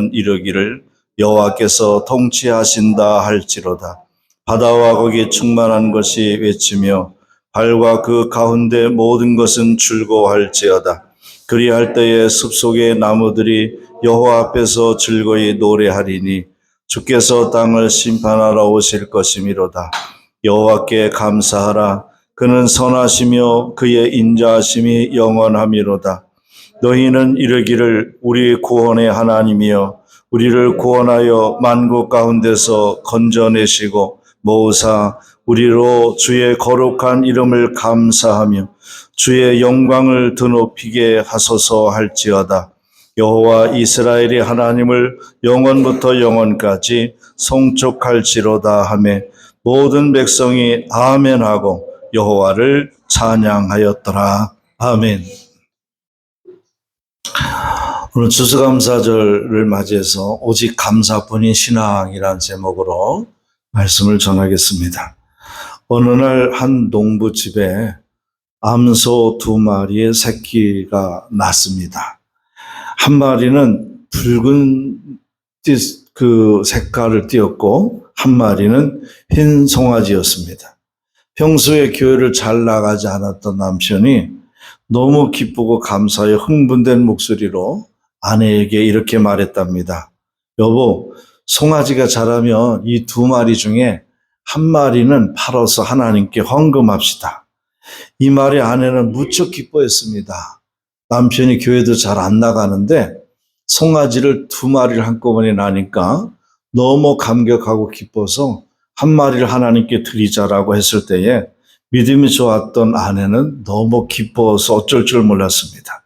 이르기를 여호와께서 통치하신다 할지로다. 바다와 거기 충만한 것이 외치며 발과 그 가운데 모든 것은 즐거워할지어다. 그리할 때에 숲속의 나무들이 여호와 앞에서 즐거이 노래하리니 주께서 땅을 심판하러 오실 것이미로다. 여호와께 감사하라. 그는 선하시며 그의 인자하심이 영원하미로다. 너희는 이르기를 우리 구원의 하나님이여 우리를 구원하여 만국 가운데서 건져내시고 모으사 우리로 주의 거룩한 이름을 감사하며 주의 영광을 드높이게 하소서 할지어다. 여호와 이스라엘의 하나님을 영원부터 영원까지 송축할지로다 하며 모든 백성이 아멘하고 여호와를 찬양하였더라. 아멘. 오늘 추수감사절을 맞이해서 오직 감사뿐인 신앙이라는 제목으로 말씀을 전하겠습니다. 어느 날 한 농부집에 암소 2마리의 새끼가 났습니다. 한 마리는 붉은 색깔을 띠었고 한 마리는 흰 송아지였습니다. 평소에 교회를 잘 나가지 않았던 남편이 너무 기쁘고 감사해 흥분된 목소리로 아내에게 이렇게 말했답니다. 여보, 송아지가 자라면 이 2마리 중에 한 마리는 팔아서 하나님께 헌금합시다. 이 말에 아내는 무척 기뻐했습니다. 남편이 교회도 잘 안 나가는데 송아지를 2마리를 한꺼번에 나니까 너무 감격하고 기뻐서 한 마리를 하나님께 드리자라고 했을 때에 믿음이 좋았던 아내는 너무 기뻐서 어쩔 줄 몰랐습니다.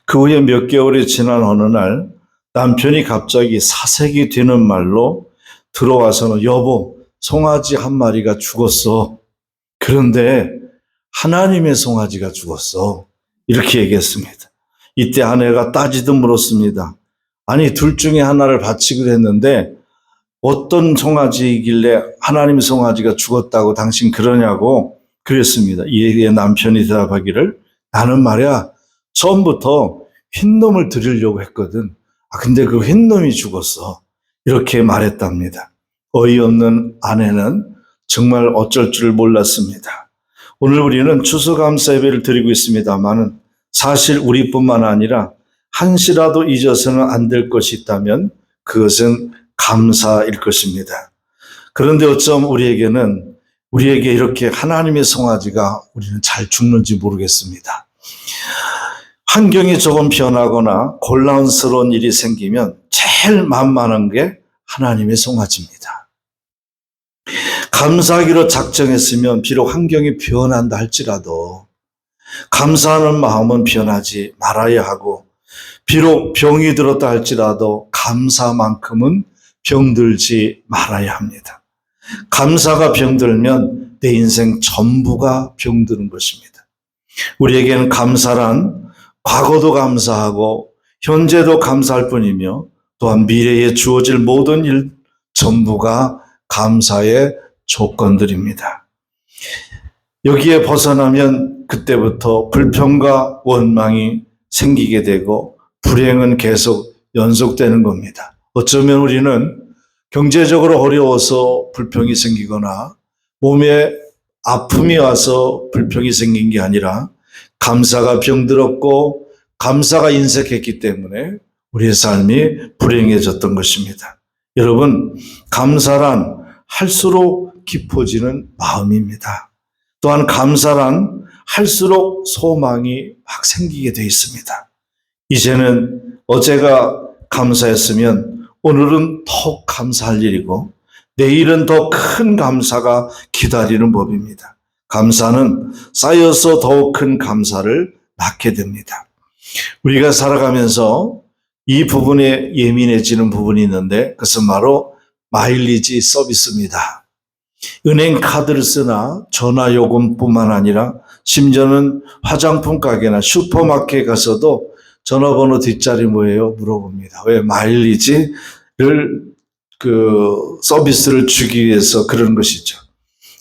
그 후에 몇 개월이 지난 어느 날 남편이 갑자기 사색이 되는 말로 들어와서는 여보, 송아지 한 마리가 죽었어. 그런데 하나님의 송아지가 죽었어. 이렇게 얘기했습니다. 이때 아내가 따지듯 물었습니다. 아니, 둘 중에 하나를 바치기로 했는데 어떤 송아지이길래 하나님의 송아지가 죽었다고 당신 그러냐고 그랬습니다. 이에 남편이 대답하기를 나는 말이야 처음부터 흰놈을 드리려고 했거든. 근데 그 흰놈이 죽었어. 이렇게 말했답니다. 어이없는 아내는 정말 어쩔 줄 몰랐습니다. 오늘 우리는 추수감사 예배를 드리고 있습니다만은 사실 우리뿐만 아니라 한시라도 잊어서는 안 될 것이 있다면 그것은 감사일 것입니다. 그런데 어쩜 우리에게 이렇게 하나님의 송아지가 우리는 잘 죽는지 모르겠습니다. 환경이 조금 변하거나 곤란스러운 일이 생기면 제일 만만한 게 하나님의 송아지입니다. 감사하기로 작정했으면 비록 환경이 변한다 할지라도 감사하는 마음은 변하지 말아야 하고 비록 병이 들었다 할지라도 감사만큼은 병들지 말아야 합니다. 감사가 병들면 내 인생 전부가 병드는 것입니다. 우리에게는 감사란 과거도 감사하고 현재도 감사할 뿐이며 또한 미래에 주어질 모든 일 전부가 감사의 조건들입니다. 여기에 벗어나면 그때부터 불평과 원망이 생기게 되고 불행은 계속 연속되는 겁니다. 어쩌면 우리는 경제적으로 어려워서 불평이 생기거나 몸에 아픔이 와서 불평이 생긴 게 아니라 감사가 병들었고 감사가 인색했기 때문에 우리의 삶이 불행해졌던 것입니다. 여러분, 감사란 할수록 깊어지는 마음입니다. 또한 감사란 할수록 소망이 막 생기게 되어 있습니다. 이제는 어제가 감사했으면 오늘은 더욱 감사할 일이고 내일은 더 큰 감사가 기다리는 법입니다. 감사는 쌓여서 더욱 큰 감사를 낳게 됩니다. 우리가 살아가면서 이 부분에 예민해지는 부분이 있는데 그것은 바로 마일리지 서비스입니다. 은행 카드를 쓰나 전화요금뿐만 아니라 심지어는 화장품 가게나 슈퍼마켓에 가서도 전화번호 뒷자리 뭐예요? 물어봅니다. 왜? 마일리지를 서비스를 주기 위해서 그런 것이죠.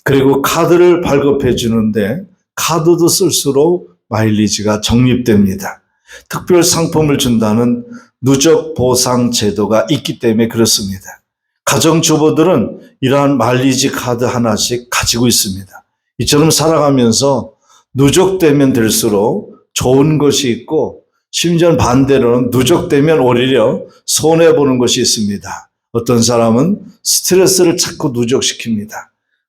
그리고 카드를 발급해 주는데 카드도 쓸수록 마일리지가 적립됩니다. 특별 상품을 준다는 누적 보상 제도가 있기 때문에 그렇습니다. 가정주부들은 이러한 마일리지 카드 하나씩 가지고 있습니다. 이처럼 살아가면서 누적되면 될수록 좋은 것이 있고, 심지어는 반대로는 누적되면 오히려 손해보는 것이 있습니다. 어떤 사람은 스트레스를 자꾸 누적시킵니다.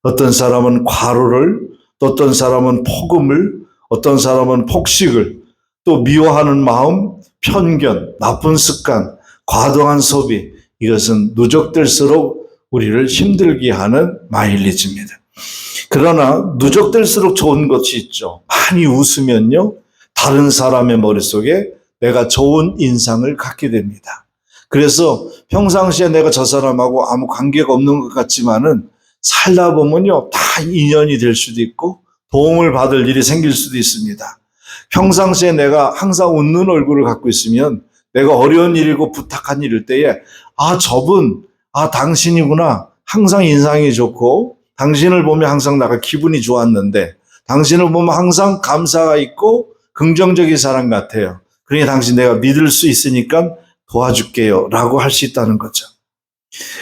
어떤 사람은 과로를, 또 어떤 사람은 폭음을, 어떤 사람은 폭식을, 또 미워하는 마음, 편견, 나쁜 습관, 과도한 소비, 이것은 누적될수록 우리를 힘들게 하는 마일리지입니다. 그러나 누적될수록 좋은 것이 있죠. 많이 웃으면요, 다른 사람의 머릿속에 내가 좋은 인상을 갖게 됩니다. 그래서 평상시에 내가 저 사람하고 아무 관계가 없는 것 같지만은 살다 보면요, 다 인연이 될 수도 있고 도움을 받을 일이 생길 수도 있습니다. 평상시에 내가 항상 웃는 얼굴을 갖고 있으면 내가 어려운 일이고 부탁한 일일 때에 저분, 당신이구나. 항상 인상이 좋고 당신을 보면 항상 내가 기분이 좋았는데 당신을 보면 항상 감사가 있고 긍정적인 사람 같아요. 그러니 당신 내가 믿을 수 있으니까 도와줄게요 라고 할 수 있다는 거죠.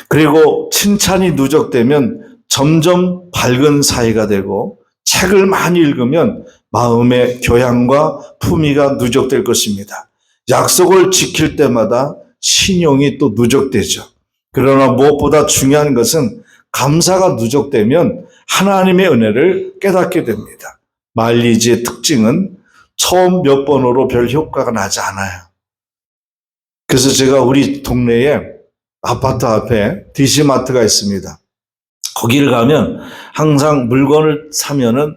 그리고 칭찬이 누적되면 점점 밝은 사이가 되고, 책을 많이 읽으면 마음의 교양과 품위가 누적될 것입니다. 약속을 지킬 때마다 신용이 또 누적되죠. 그러나 무엇보다 중요한 것은 감사가 누적되면 하나님의 은혜를 깨닫게 됩니다. 마일리지의 특징은 처음 몇 번으로 별 효과가 나지 않아요. 그래서 제가 우리 동네에 아파트 앞에 DC마트가 있습니다. 거기를 가면 항상 물건을 사면은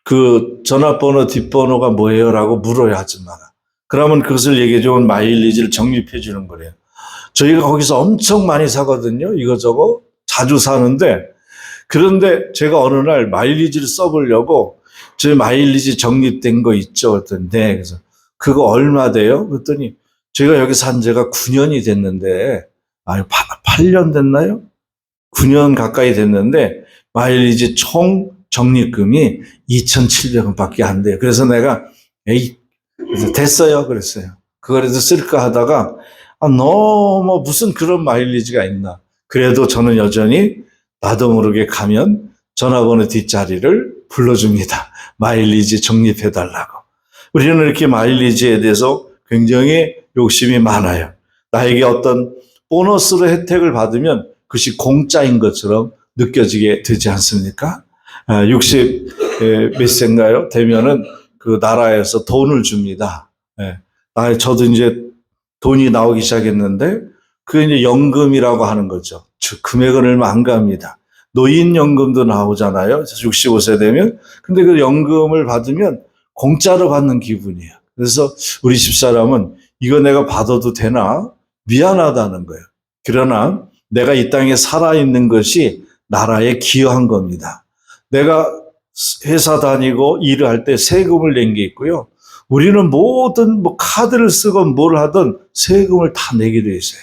그 전화번호 뒷번호가 뭐예요? 라고 물어요, 아줌마가. 그러면 그것을 얘기해 주면 마일리지를 적립해 주는 거래요. 저희가 거기서 엄청 많이 사거든요. 이거저거 자주 사는데, 그런데 제가 어느 날 마일리지를 써보려고 제 마일리지 적립된 거 있죠? 그랬더니 네. 그래서 그거 얼마 돼요? 그랬더니 제가 여기 산 지가 9년이 됐는데, 8년 됐나요? 9년 가까이 됐는데 마일리지 총 적립금이 2,700원 밖에 안 돼요. 그래서 내가 그래서 됐어요 그랬어요. 그거라도 쓸까 하다가 너무 무슨 그런 마일리지가 있나. 그래도 저는 여전히 나도 모르게 가면 전화번호 뒷자리를 불러줍니다. 마일리지 적립해달라고. 우리는 이렇게 마일리지에 대해서 굉장히 욕심이 많아요. 나에게 어떤 보너스로 혜택을 받으면 그것이 공짜인 것처럼 느껴지게 되지 않습니까? 60 몇 세인가요? 되면은 그 나라에서 돈을 줍니다. 저도 이제 돈이 나오기 시작했는데 그게 이제 연금이라고 하는 거죠. 즉 금액은 얼마 안 갑니다. 노인연금도 나오잖아요. 65세 되면. 근데 그 연금을 받으면 공짜로 받는 기분이에요. 그래서 우리 집사람은 이거 내가 받아도 되나? 미안하다는 거예요. 그러나 내가 이 땅에 살아있는 것이 나라에 기여한 겁니다. 내가 회사 다니고 일을 할 때 세금을 낸 게 있고요. 우리는 모든 카드를 쓰건 뭘 하든 세금을 다 내게 돼 있어요.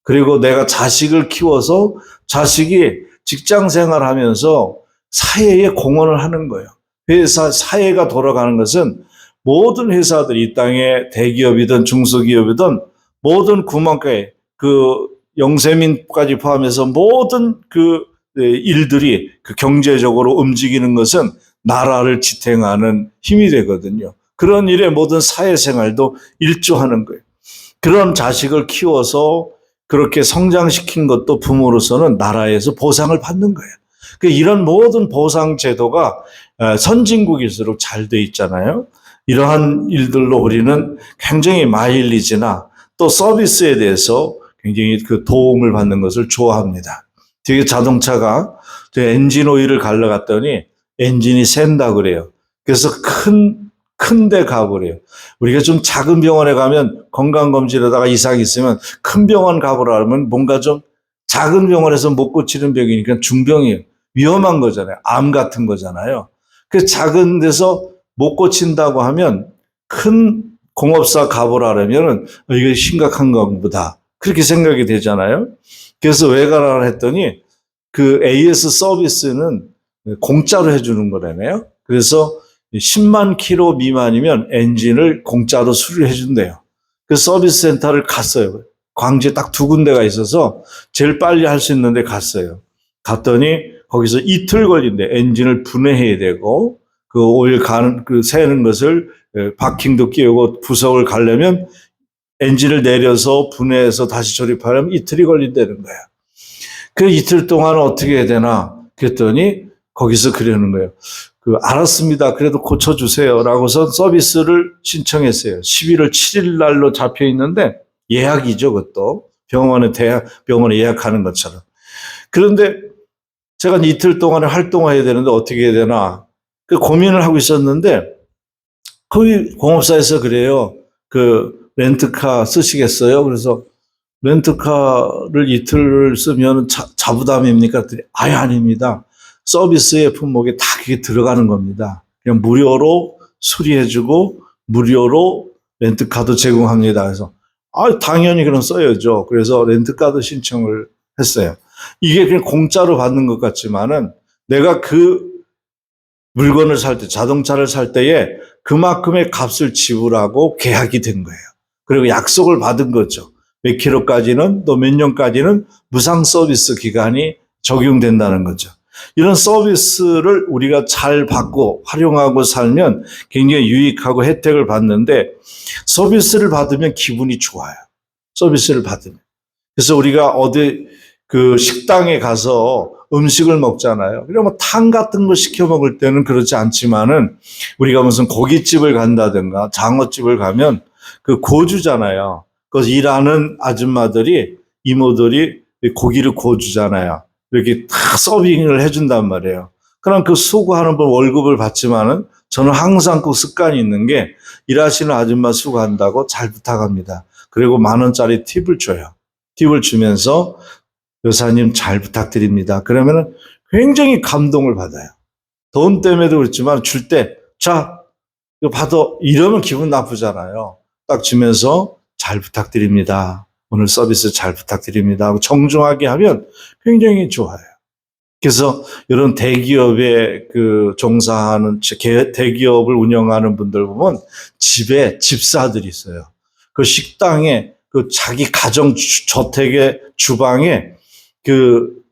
그리고 내가 자식을 키워서 자식이 직장 생활하면서 사회에 공헌을 하는 거예요. 회사 사회가 돌아가는 것은 모든 회사들, 이 땅에 대기업이든 중소기업이든 모든 구멍가에 그 영세민까지 포함해서 모든 그 일들이 그 경제적으로 움직이는 것은 나라를 지탱하는 힘이 되거든요. 그런 일에 모든 사회생활도 일조하는 거예요. 그런 자식을 키워서 그렇게 성장시킨 것도 부모로서는 나라에서 보상을 받는 거예요. 이런 모든 보상 제도가 선진국일수록 잘 돼 있잖아요. 이러한 일들로 우리는 굉장히 마일리지나 또 서비스에 대해서 굉장히 그 도움을 받는 것을 좋아합니다. 되게 자동차가 엔진 오일을 갈러갔더니 엔진이 샌다 그래요. 그래서 큰 데 가보래요. 우리가 좀 작은 병원에 가면 건강검진하다가 이상이 있으면 큰 병원 가보라 하면 뭔가 좀 작은 병원에서 못 고치는 병이니까 중병이에요. 위험한 거잖아요. 암 같은 거잖아요. 그 작은 데서 못 고친다고 하면 큰 공업사 가보라 그러면은 이게 심각한 건보다 그렇게 생각이 되잖아요. 그래서 왜 가라 했더니 그 AS 서비스는 공짜로 해주는 거라네요. 그래서 10만 킬로 미만이면 엔진을 공짜로 수리를 해준대요. 그 서비스 센터를 갔어요. 광주에 딱 두 군데가 있어서 제일 빨리 할 수 있는데 갔어요. 갔더니 거기서 이틀 걸린대. 엔진을 분해해야 되고 그 오일 그 새는 것을 바킹도 끼우고 부석을 가려면 엔진을 내려서 분해해서 다시 조립하려면 이틀이 걸린다는 거야. 그 이틀 동안 어떻게 해야 되나? 그랬더니 거기서 그러는 거예요. 알았습니다. 그래도 고쳐주세요. 라고서 서비스를 신청했어요. 11월 7일 날로 잡혀 있는데 예약이죠, 그것도. 병원에 예약하는 것처럼. 그런데 제가 이틀 동안에 활동해야 되는데 어떻게 해야 되나? 그 고민을 하고 있었는데 거기 공업사에서 그래요. 렌트카 쓰시겠어요? 그래서 렌트카를 이틀을 쓰면 자부담입니까? 그랬더니 아예 아닙니다. 서비스의 품목에 다 그게 들어가는 겁니다. 그냥 무료로 수리해주고 무료로 렌트카도 제공합니다. 그래서 당연히 그럼 써야죠. 그래서 렌트카도 신청을 했어요. 이게 그냥 공짜로 받는 것 같지만은 내가 그 물건을 살 때, 자동차를 살 때에 그만큼의 값을 지불하고 계약이 된 거예요. 그리고 약속을 받은 거죠. 몇 킬로까지는 또 몇 년까지는 무상 서비스 기간이 적용된다는 거죠. 이런 서비스를 우리가 잘 받고 활용하고 살면 굉장히 유익하고 혜택을 받는데 서비스를 받으면 기분이 좋아요. 서비스를 받으면. 그래서 우리가 어디 식당에 가서 음식을 먹잖아요. 그러면 탕 같은 거 시켜 먹을 때는 그렇지 않지만은 우리가 무슨 고깃집을 간다든가 장어집을 가면 고주잖아요. 거기서 일하는 아줌마들이, 이모들이 고기를 고주잖아요. 이렇게 다 서빙을 해준단 말이에요. 그럼 수고하는 분 월급을 받지만은 저는 항상 습관이 있는 게 일하시는 아줌마 수고한다고 잘 부탁합니다. 그리고 10,000원짜리 팁을 줘요. 팁을 주면서 여사님 잘 부탁드립니다. 그러면은 굉장히 감동을 받아요. 돈 때문에도 그렇지만 줄 때, 자, 이거 받아. 이러면 기분 나쁘잖아요. 딱 주면서 잘 부탁드립니다. 오늘 서비스 잘 부탁드립니다 하고 정중하게 하면 굉장히 좋아요. 그래서 이런 대기업에 종사하는, 대기업을 운영하는 분들 보면 집에 집사들이 있어요. 식당에, 자기 가정 저택의 주방에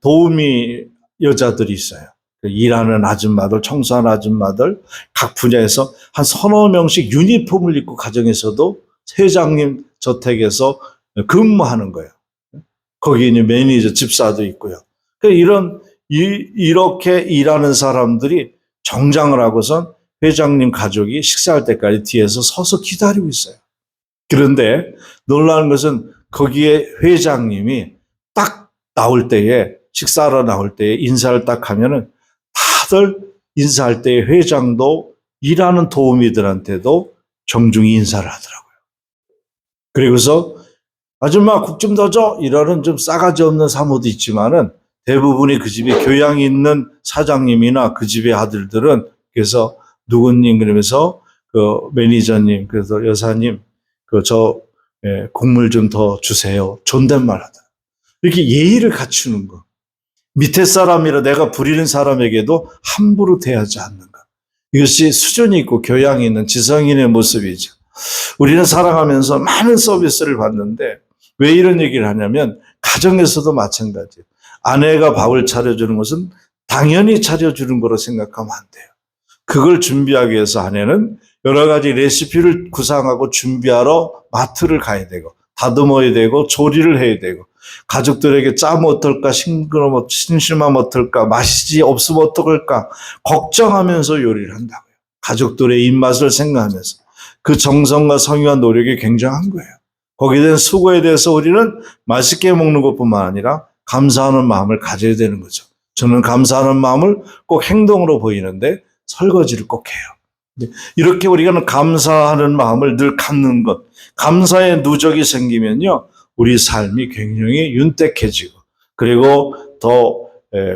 도우미 여자들이 있어요. 일하는 아줌마들, 청소하는 아줌마들, 각 분야에서 한 3~4명씩 유니폼을 입고 가정에서도 회장님 저택에서 근무하는 거예요. 거기 이제 매니저, 집사도 있고요. 이렇게 일하는 사람들이 정장을 하고선 회장님 가족이 식사할 때까지 뒤에서 서서 기다리고 있어요. 그런데 놀라운 것은 거기에 회장님이 딱 나올 때에, 식사하러 나올 때에 인사를 딱 하면은 다들 인사할 때에 회장도 일하는 도우미들한테도 정중히 인사를 하더라고요. 그리고서 아줌마 국 좀 더 줘! 이러는 좀 싸가지 없는 사모도 있지만은 대부분이 그 집에 교양이 있는 사장님이나 그 집의 아들들은 그래서 누구님 그러면서 매니저님, 그래서 여사님 국물 좀 더 주세요. 존댓말 하더라. 이렇게 예의를 갖추는 거. 밑에 사람이라 내가 부리는 사람에게도 함부로 대하지 않는 것. 이것이 수준이 있고 교양이 있는 지성인의 모습이죠. 우리는 살아가면서 많은 서비스를 받는데 왜 이런 얘기를 하냐면 가정에서도 마찬가지예요. 아내가 밥을 차려주는 것은 당연히 차려주는 거로 생각하면 안 돼요. 그걸 준비하기 위해서 아내는 여러 가지 레시피를 구상하고 준비하러 마트를 가야 되고 다듬어야 되고 조리를 해야 되고 가족들에게 짜면 어떨까, 심심하면 어떨까, 맛이 없으면 어떨까 걱정하면서 요리를 한다고요. 가족들의 입맛을 생각하면서 그 정성과 성의와 노력이 굉장한 거예요. 거기에 대한 수고에 대해서 우리는 맛있게 먹는 것뿐만 아니라 감사하는 마음을 가져야 되는 거죠. 저는 감사하는 마음을 꼭 행동으로 보이는데 설거지를 꼭 해요. 이렇게 우리가 감사하는 마음을 늘 갖는 것, 감사의 누적이 생기면요, 우리 삶이 굉장히 윤택해지고 그리고 더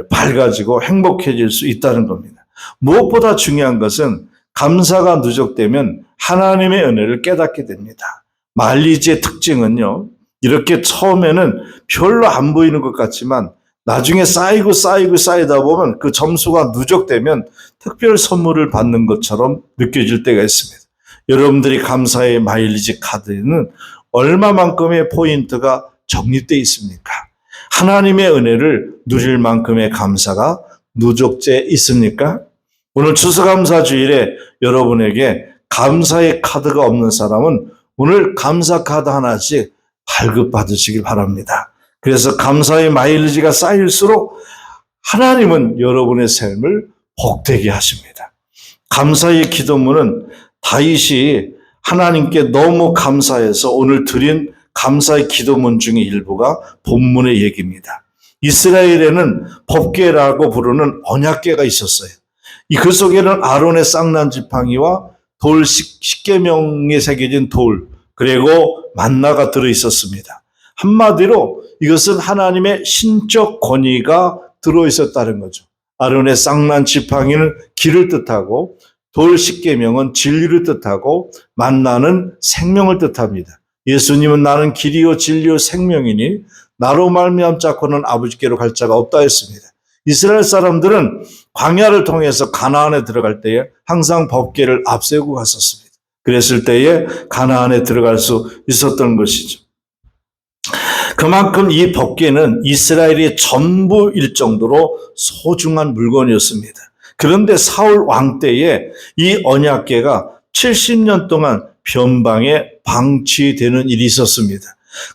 밝아지고 행복해질 수 있다는 겁니다. 무엇보다 중요한 것은 감사가 누적되면 하나님의 은혜를 깨닫게 됩니다. 마일리지의 특징은요, 이렇게 처음에는 별로 안 보이는 것 같지만 나중에 쌓이다 보면 그 점수가 누적되면 특별 선물을 받는 것처럼 느껴질 때가 있습니다. 여러분들이 감사의 마일리지 카드에는 얼마만큼의 포인트가 적립되어 있습니까? 하나님의 은혜를 누릴 만큼의 감사가 누적돼 있습니까? 오늘 추수감사주일에 여러분에게 감사의 카드가 없는 사람은 오늘 감사 카드 하나씩 발급받으시길 바랍니다. 그래서 감사의 마일리지가 쌓일수록 하나님은 여러분의 삶을 복되게 하십니다. 감사의 기도문은 다윗이 하나님께 너무 감사해서 오늘 드린 감사의 기도문 중의 일부가 본문의 얘기입니다. 이스라엘에는 법궤라고 부르는 언약궤가 있었어요. 그 속에는 아론의 쌍난 지팡이와 돌 10계명에 새겨진 돌, 그리고 만나가 들어있었습니다. 한마디로 이것은 하나님의 신적 권위가 들어있었다는 거죠. 아론의 쌍난 지팡이는 길을 뜻하고 돌 10계명은 진리를 뜻하고 만나는 생명을 뜻합니다. 예수님은 나는 길이요 진리요 생명이니 나로 말미암자고는 아버지께로 갈 자가 없다 했습니다. 이스라엘 사람들은 광야를 통해서 가나안에 들어갈 때에 항상 법궤를 앞세우고 갔었습니다. 그랬을 때에 가나안에 들어갈 수 있었던 것이죠. 그만큼 이 법궤는 이스라엘의 전부일 정도로 소중한 물건이었습니다. 그런데 사울 왕 때에 이 언약궤가 70년 동안 변방에 방치되는 일이 있었습니다.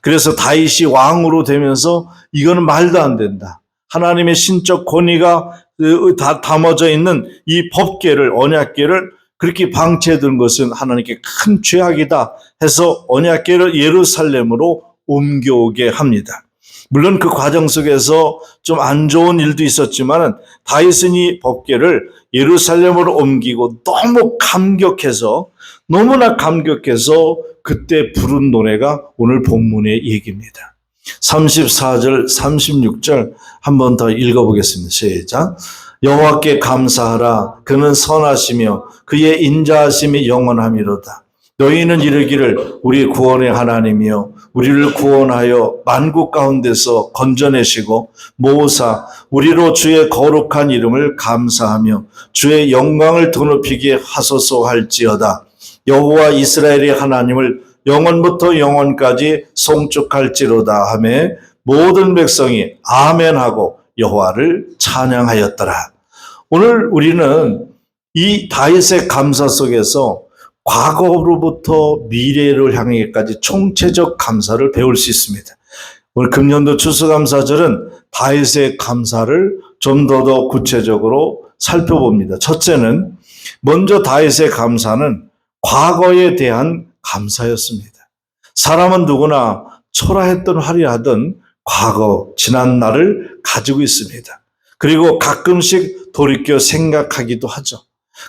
그래서 다윗이 왕으로 되면서 이거는 말도 안 된다. 하나님의 신적 권위가 다 담아져 있는 이 법궤를, 언약궤를 그렇게 방치해둔 것은 하나님께 큰 죄악이다 해서 언약궤를 예루살렘으로 옮겨오게 합니다. 물론 그 과정 속에서 좀 안 좋은 일도 있었지만 다윗은 이 법궤를 예루살렘으로 옮기고 너무나 감격해서 그때 부른 노래가 오늘 본문의 얘기입니다. 34절, 36절 한 번 더 읽어보겠습니다. 시작. 여호와께 감사하라. 그는 선하시며 그의 인자하심이 영원함이로다. 너희는 이르기를 우리 구원의 하나님이여 우리를 구원하여 만국 가운데서 건져내시고 모으사 우리로 주의 거룩한 이름을 감사하며 주의 영광을 드높이게 하소서 할지어다. 여호와 이스라엘의 하나님을 영원부터 영원까지 송축할지로다 하며 모든 백성이 아멘하고 여호와를 찬양하였더라. 오늘 우리는 이 다윗의 감사 속에서 과거로부터 미래를 향해까지 총체적 감사를 배울 수 있습니다. 오늘 금년도 추수감사절은 다윗의 감사를 좀 더 구체적으로 살펴봅니다. 첫째는 먼저 다윗의 감사는 과거에 대한 감사였습니다. 사람은 누구나 초라했던 화려하던 과거, 지난 날을 가지고 있습니다. 그리고 가끔씩 돌이켜 생각하기도 하죠.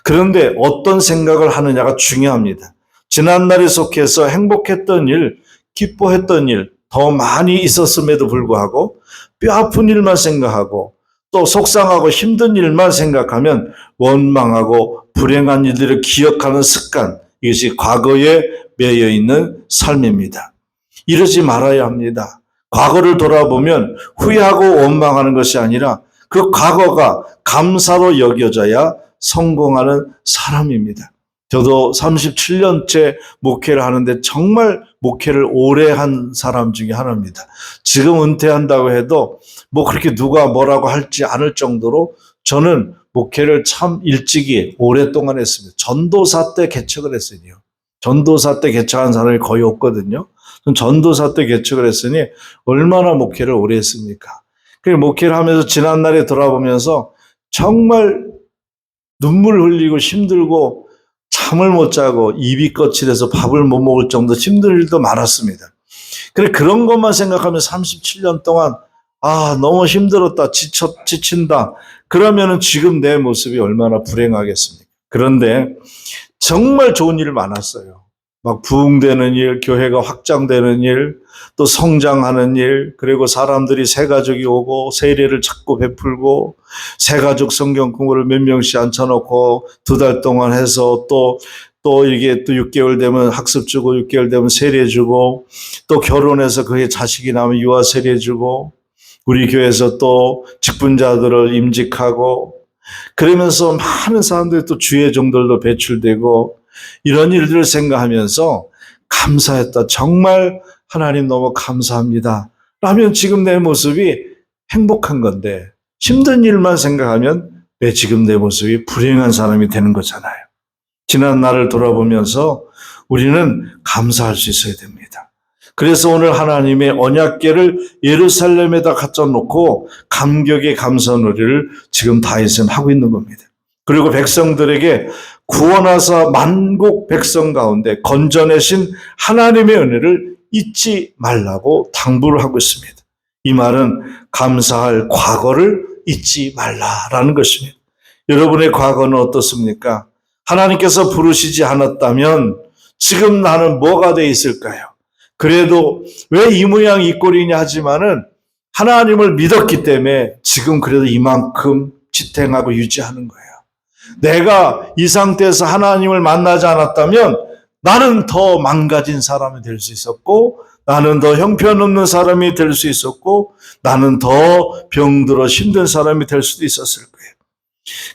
그런데 어떤 생각을 하느냐가 중요합니다. 지난날에 속해서 행복했던 일, 기뻐했던 일, 더 많이 있었음에도 불구하고 뼈아픈 일만 생각하고 또 속상하고 힘든 일만 생각하면 원망하고 불행한 일들을 기억하는 습관, 이것이 과거에 매여 있는 삶입니다. 이러지 말아야 합니다. 과거를 돌아보면 후회하고 원망하는 것이 아니라 그 과거가 감사로 여겨져야 성공하는 사람입니다. 저도 37년째 목회를 하는데 정말 목회를 오래 한 사람 중에 하나입니다. 지금 은퇴한다고 해도 뭐 그렇게 누가 뭐라고 할지 않을 정도로 저는 목회를 참 일찍이 오랫동안 했습니다. 전도사 때 개척을 했으니요. 전도사 때 개척한 사람이 거의 없거든요. 전도사 때 개척을 했으니 얼마나 목회를 오래 했습니까? 그 목회를 하면서 지난날에 돌아보면서 정말 눈물 흘리고 힘들고 잠을 못 자고 입이 거칠어서 밥을 못 먹을 정도 힘든 일도 많았습니다. 그래 그런 것만 생각하면 37년 동안 너무 힘들었다, 지친다. 그러면은 지금 내 모습이 얼마나 불행하겠습니까? 그런데 정말 좋은 일 많았어요. 막 부흥되는 일, 교회가 확장되는 일, 또 성장하는 일, 그리고 사람들이 새 가족이 오고 세례를 자꾸 베풀고 새 가족 성경 공부를 몇 명씩 앉혀놓고 2달 동안 해서 또 이게 또 6개월 되면 학습 주고 6개월 되면 세례 주고 또 결혼해서 그의 자식이 나면 유아 세례 주고 우리 교회에서 또 직분자들을 임직하고 그러면서 많은 사람들이 또 주의 종들도 배출되고 이런 일들을 생각하면서 감사했다. 정말 하나님 너무 감사합니다. 라면 지금 내 모습이 행복한 건데 힘든 일만 생각하면 지금 내 모습이 불행한 사람이 되는 거잖아요. 지난 날을 돌아보면서 우리는 감사할 수 있어야 됩니다. 그래서 오늘 하나님의 언약궤를 예루살렘에다 갖다 놓고 감격의 감사놀이를 지금 다윗은 하고 있는 겁니다. 그리고 백성들에게 구원하사 만국 백성 가운데 건져내신 하나님의 은혜를 잊지 말라고 당부를 하고 있습니다. 이 말은 감사할 과거를 잊지 말라라는 것입니다. 여러분의 과거는 어떻습니까? 하나님께서 부르시지 않았다면 지금 나는 뭐가 돼 있을까요? 그래도 왜 이 모양 이 꼴이냐 하지만은 하나님을 믿었기 때문에 지금 그래도 이만큼 지탱하고 유지하는 거예요. 내가 이 상태에서 하나님을 만나지 않았다면 나는 더 망가진 사람이 될 수 있었고, 나는 더 형편없는 사람이 될 수 있었고, 나는 더 병들어 힘든 사람이 될 수도 있었을 거예요.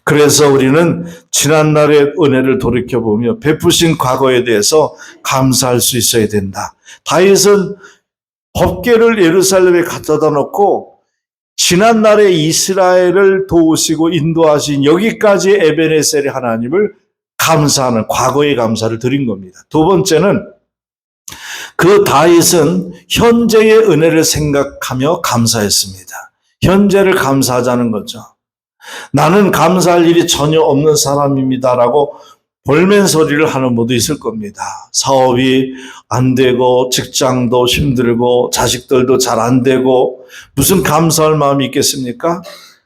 그래서 우리는 지난날의 은혜를 돌이켜보며 베푸신 과거에 대해서 감사할 수 있어야 된다. 다윗은 법궤를 예루살렘에 갖다 놓고 지난날에 이스라엘을 도우시고 인도하신 여기까지 에베네셀의 하나님을 감사하는 과거의 감사를 드린 겁니다. 두 번째는 그 다윗은 현재의 은혜를 생각하며 감사했습니다. 현재를 감사하자는 거죠. 나는 감사할 일이 전혀 없는 사람입니다라고 볼멘소리를 하는 분도 있을 겁니다. 사업이 안 되고 직장도 힘들고 자식들도 잘 안 되고 무슨 감사할 마음이 있겠습니까?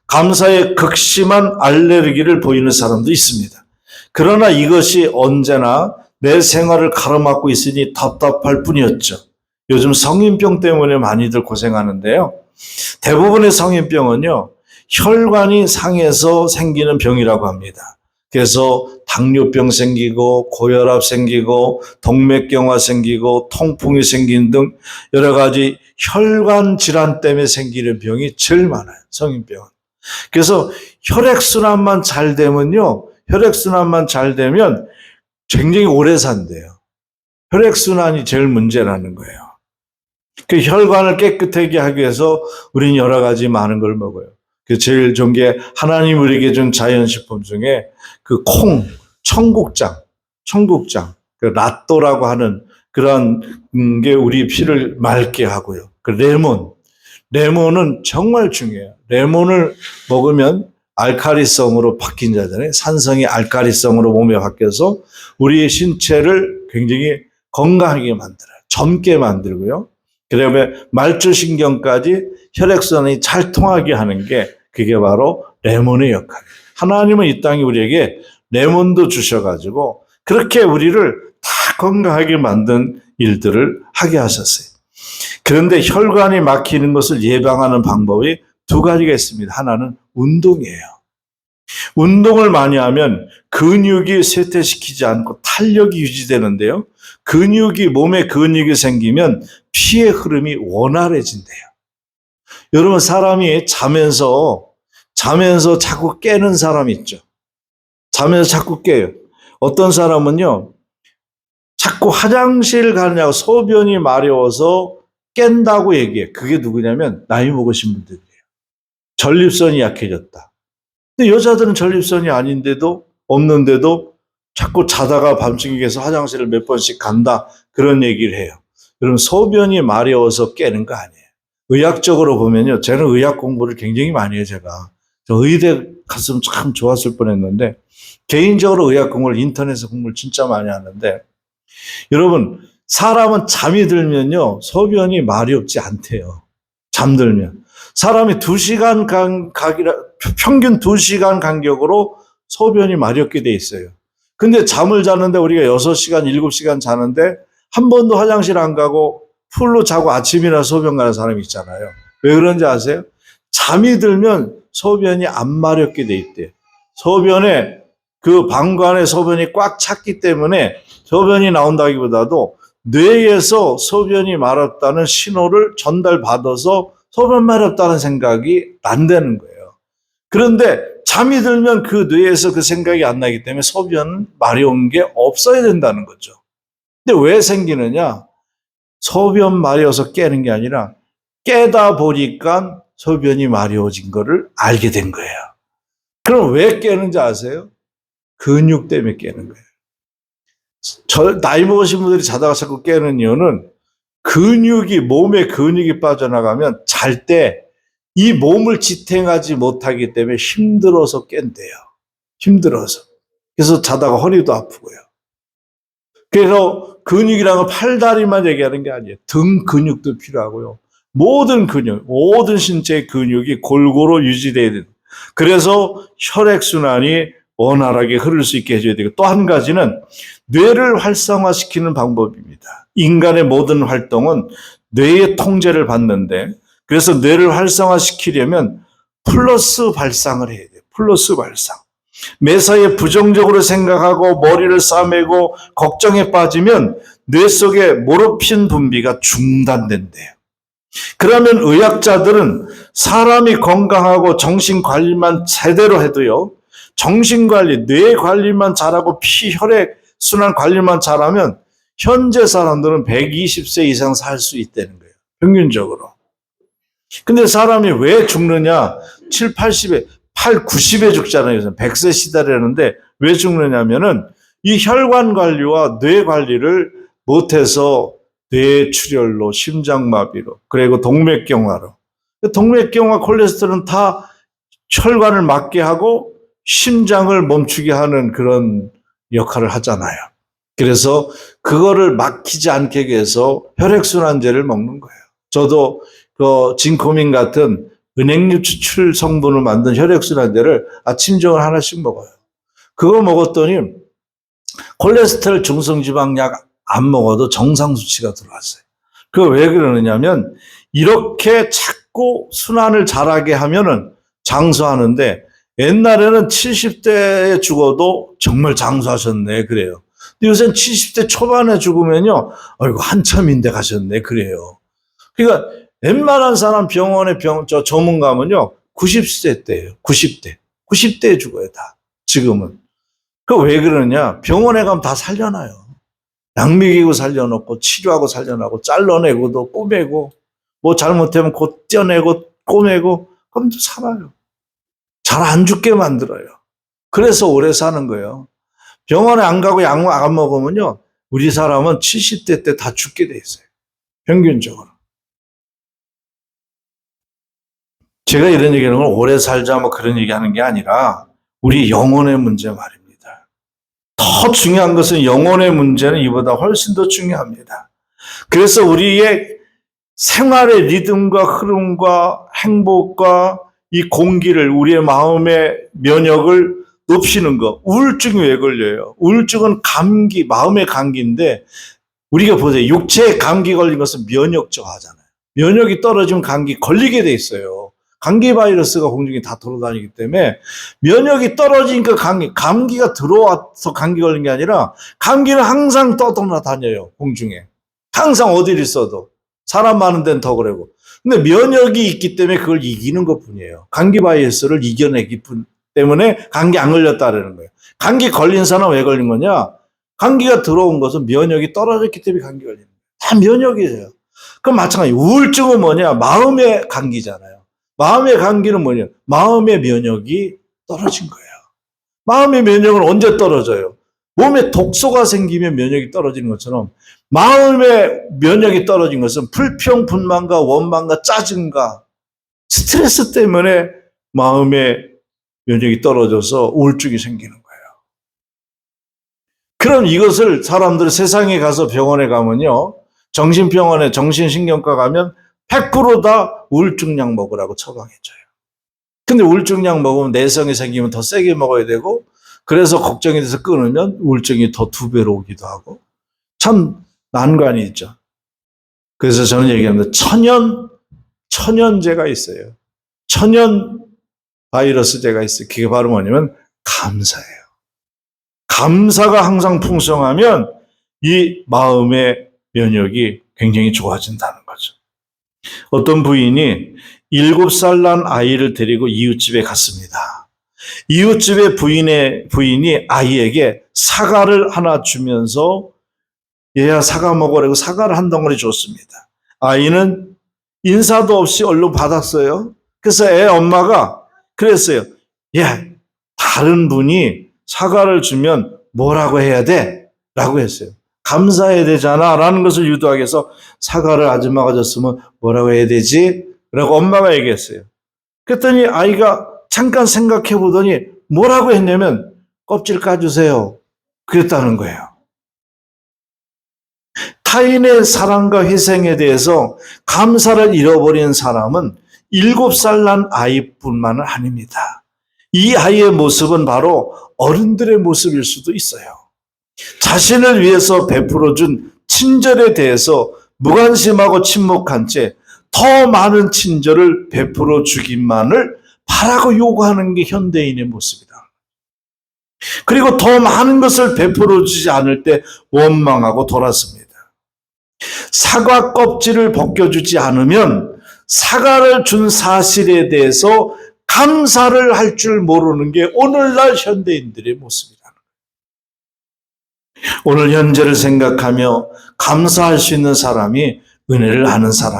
감사에 극심한 알레르기를 보이는 사람도 있습니다. 그러나 이것이 언제나 내 생활을 가로막고 있으니 답답할 뿐이었죠. 요즘 성인병 때문에 많이들 고생하는데요. 대부분의 성인병은요, 혈관이 상해서 생기는 병이라고 합니다. 그래서 당뇨병 생기고 고혈압 생기고 동맥경화 생기고 통풍이 생기는 등 여러 가지 혈관 질환 때문에 생기는 병이 제일 많아요. 성인병은. 그래서 혈액순환만 잘 되면요. 혈액순환만 잘 되면 굉장히 오래 산대요. 혈액순환이 제일 문제라는 거예요. 그 혈관을 깨끗하게 하기 위해서 우리는 여러 가지 많은 걸 먹어요. 그 제일 좋은 게 하나님 우리에게 준 자연식품 중에 그 콩, 청국장, 그 라또라고 하는 그런 게 우리 피를 맑게 하고요. 그 레몬은 정말 중요해요. 레몬을 먹으면 알카리성으로 바뀐다잖아요. 산성이 알카리성으로 몸에 바뀌어서 우리의 신체를 굉장히 건강하게 만들어요. 젊게 만들고요. 그다음에 말초신경까지 혈액순환이 잘 통하게 하는 게 그게 바로 레몬의 역할이에요. 하나님은 이 땅에 우리에게 레몬도 주셔가지고 그렇게 우리를 다 건강하게 만든 일들을 하게 하셨어요. 그런데 혈관이 막히는 것을 예방하는 방법이 두 가지가 있습니다. 하나는 운동이에요. 운동을 많이 하면 근육이 쇠퇴시키지 않고 탄력이 유지되는데요. 몸에 근육이 생기면 피의 흐름이 원활해진대요. 여러분, 사람이 자면서 자꾸 깨는 사람이 있죠. 자면서 자꾸 깨요. 어떤 사람은요, 자꾸 화장실 가느냐고 소변이 마려워서 깬다고 얘기해. 그게 누구냐면 나이 먹으신 분들이에요. 전립선이 약해졌다. 근데 여자들은 전립선이 없는데도 자꾸 자다가 밤중에 계속 화장실을 몇 번씩 간다. 그런 얘기를 해요. 그럼 소변이 마려워서 깨는 거 아니에요. 의학적으로 보면요. 저는 의학 공부를 굉장히 많이 해요, 제가. 저 의대 갔으면 참 좋았을 뻔했는데 개인적으로 의학 공부를 인터넷에서 공부를 진짜 많이 하는데 여러분, 사람은 잠이 들면요. 소변이 말이 없지 않대요. 잠들면. 사람이 평균 2시간 간격으로 소변이 마렵게 돼 있어요. 근데 잠을 자는데 우리가 6시간, 7시간 자는데 한 번도 화장실 안 가고 풀로 자고 아침이나 소변 가는 사람이 있잖아요. 왜 그런지 아세요? 잠이 들면 소변이 안 마렵게 돼 있대요. 그 방광에 소변이 꽉 찼기 때문에 소변이 나온다기보다도 뇌에서 소변이 마렵다는 신호를 전달받아서 소변 마렵다는 생각이 난다는 거예요. 그런데 잠이 들면 그 뇌에서 그 생각이 안 나기 때문에 소변 마려운 게 없어야 된다는 거죠. 근데 왜 생기느냐? 소변 마려워서 깨는 게 아니라 깨다 보니까 소변이 마려워진 거를 알게 된 거예요. 그럼 왜 깨는지 아세요? 근육 때문에 깨는 거예요. 나이 먹으신 분들이 자다가 자꾸 깨는 이유는 몸에 근육이 빠져나가면 잘 때 이 몸을 지탱하지 못하기 때문에 힘들어서 깬대요. 힘들어서. 그래서 자다가 허리도 아프고요. 그래서 근육이라는 건 팔다리만 얘기하는 게 아니에요. 등 근육도 필요하고요. 모든 근육, 모든 신체 근육이 골고루 유지돼야 돼요. 그래서 혈액순환이 원활하게 흐를 수 있게 해줘야 되고, 또 한 가지는 뇌를 활성화시키는 방법입니다. 인간의 모든 활동은 뇌의 통제를 받는데, 그래서 뇌를 활성화시키려면 플러스 발상을 해야 돼요. 플러스 발상. 매사에 부정적으로 생각하고 머리를 싸매고 걱정에 빠지면 뇌 속에 모르핀 분비가 중단된대요. 그러면 의학자들은 사람이 건강하고 정신관리만 제대로 해도요, 정신관리, 뇌관리만 잘하고 혈액 순환 관리만 잘하면 현재 사람들은 120세 이상 살 수 있다는 거예요. 평균적으로. 근데 사람이 왜 죽느냐? 7, 80에, 8, 90에 죽잖아요. 100세 시대라는데 왜 죽느냐면은 이 혈관 관리와 뇌 관리를 못해서 뇌출혈로, 심장마비로, 그리고 동맥경화로. 동맥경화, 콜레스테롤은 다 혈관을 막게 하고 심장을 멈추게 하는 그런 역할을 하잖아요. 그래서 그거를 막히지 않게 위해서 혈액순환제를 먹는 거예요. 저도 그 진코민 같은 은행류 추출 성분을 만든 혈액순환제를 아침 저녁 하나씩 먹어요. 그거 먹었더니 콜레스테롤 중성지방약 안 먹어도 정상 수치가 들어왔어요. 그거 왜 그러느냐면 이렇게 자꾸 순환을 잘하게 하면은 장수하는데, 옛날에는 70대에 죽어도 정말 장수하셨네 그래요. 근데 요새는 70대 초반에 죽으면요, 아이고 한참인데 가셨네 그래요. 그러니까 웬만한 사람 병원에 전문 가면요 90세 때예요. 90대에 죽어요 다. 지금은. 그 왜 그러냐? 병원에 가면 다 살려놔요. 양미기구 살려놓고 치료하고 살려놓고 잘라내고도 꼬매고, 뭐 잘못하면 곧 떼어내고 꼬매고, 그럼 또 살아요. 잘 안 죽게 만들어요. 그래서 오래 사는 거예요. 병원에 안 가고 약 안 먹으면요, 우리 사람은 70대 때 다 죽게 돼 있어요. 평균적으로. 제가 이런 얘기하는 건 오래 살자 뭐 그런 얘기하는 게 아니라 우리 영혼의 문제 말입니다. 더 중요한 것은 영혼의 문제는 이보다 훨씬 더 중요합니다. 그래서 우리의 생활의 리듬과 흐름과 행복과 이 공기를, 우리의 마음의 면역을 높이는 거. 우울증이 왜 걸려요? 우울증은 감기, 마음의 감기인데, 우리가 보세요. 육체에 감기 걸린 것은 면역 저하잖아요. 면역이 떨어지면 감기 걸리게 돼 있어요. 감기 바이러스가 공중에 다 돌아다니기 때문에 면역이 떨어지니까 감기가 들어와서 감기 걸린 게 아니라 감기는 항상 떠돌아다녀요. 공중에. 항상 어디를 있어도. 사람 많은 데는 더 그러고. 근데 면역이 있기 때문에 그걸 이기는 것 뿐이에요. 감기 바이러스를 이겨내기 때문에 감기 안 걸렸다라는 거예요. 감기 걸린 사람은 왜 걸린 거냐? 감기가 들어온 것은 면역이 떨어졌기 때문에 감기 걸리는 거예요. 다 면역이에요. 그럼 마찬가지. 우울증은 뭐냐? 마음의 감기잖아요. 마음의 감기는 뭐냐? 마음의 면역이 떨어진 거예요. 마음의 면역은 언제 떨어져요? 몸에 독소가 생기면 면역이 떨어지는 것처럼 마음의 면역이 떨어진 것은 불평, 분만과 원망과 짜증과 스트레스 때문에 마음의 면역이 떨어져서 우울증이 생기는 거예요. 그럼 이것을 사람들 세상에 가서 병원에 가면요, 정신병원에 정신신경과 가면 100% 다 우울증약 먹으라고 처방해줘요. 근데 우울증약 먹으면 내성이 생기면 더 세게 먹어야 되고, 그래서 걱정이 돼서 끊으면 우울증이 더 2배로 오기도 하고, 참 난관이 있죠. 그래서 저는 얘기합니다. 천연제가 있어요. 천연 바이러스제가 있어요. 그게 바로 뭐냐면 감사예요. 감사가 항상 풍성하면 이 마음의 면역이 굉장히 좋아진다는 거죠. 어떤 부인이 7살 난 아이를 데리고 이웃집에 갔습니다. 이웃집의 부인이 아이에게 사과를 하나 주면서 얘야 사과 먹으라고 사과를 한 덩어리 줬습니다. 아이는 인사도 없이 얼른 받았어요. 그래서 애 엄마가 그랬어요. 야, 다른 분이 사과를 주면 뭐라고 해야 돼? 라고 했어요. 감사해야 되잖아 라는 것을 유도하기 위해서 사과를 아줌마가 줬으면 뭐라고 해야 되지? 라고 엄마가 얘기했어요. 그랬더니 아이가 잠깐 생각해 보더니 뭐라고 했냐면 껍질 까주세요. 그랬다는 거예요. 타인의 사랑과 희생에 대해서 감사를 잃어버린 사람은 7살 난 아이뿐만 아닙니다. 이 아이의 모습은 바로 어른들의 모습일 수도 있어요. 자신을 위해서 베풀어준 친절에 대해서 무관심하고 침묵한 채 더 많은 친절을 베풀어 주기만을 바라고 요구하는 게 현대인의 모습이다. 그리고 더 많은 것을 베풀어 주지 않을 때 원망하고 돌았습니다. 사과 껍질을 벗겨주지 않으면 사과를 준 사실에 대해서 감사를 할 줄 모르는 게 오늘날 현대인들의 모습이라는 거예요. 오늘 현재를 생각하며 감사할 수 있는 사람이 은혜를 아는 사람.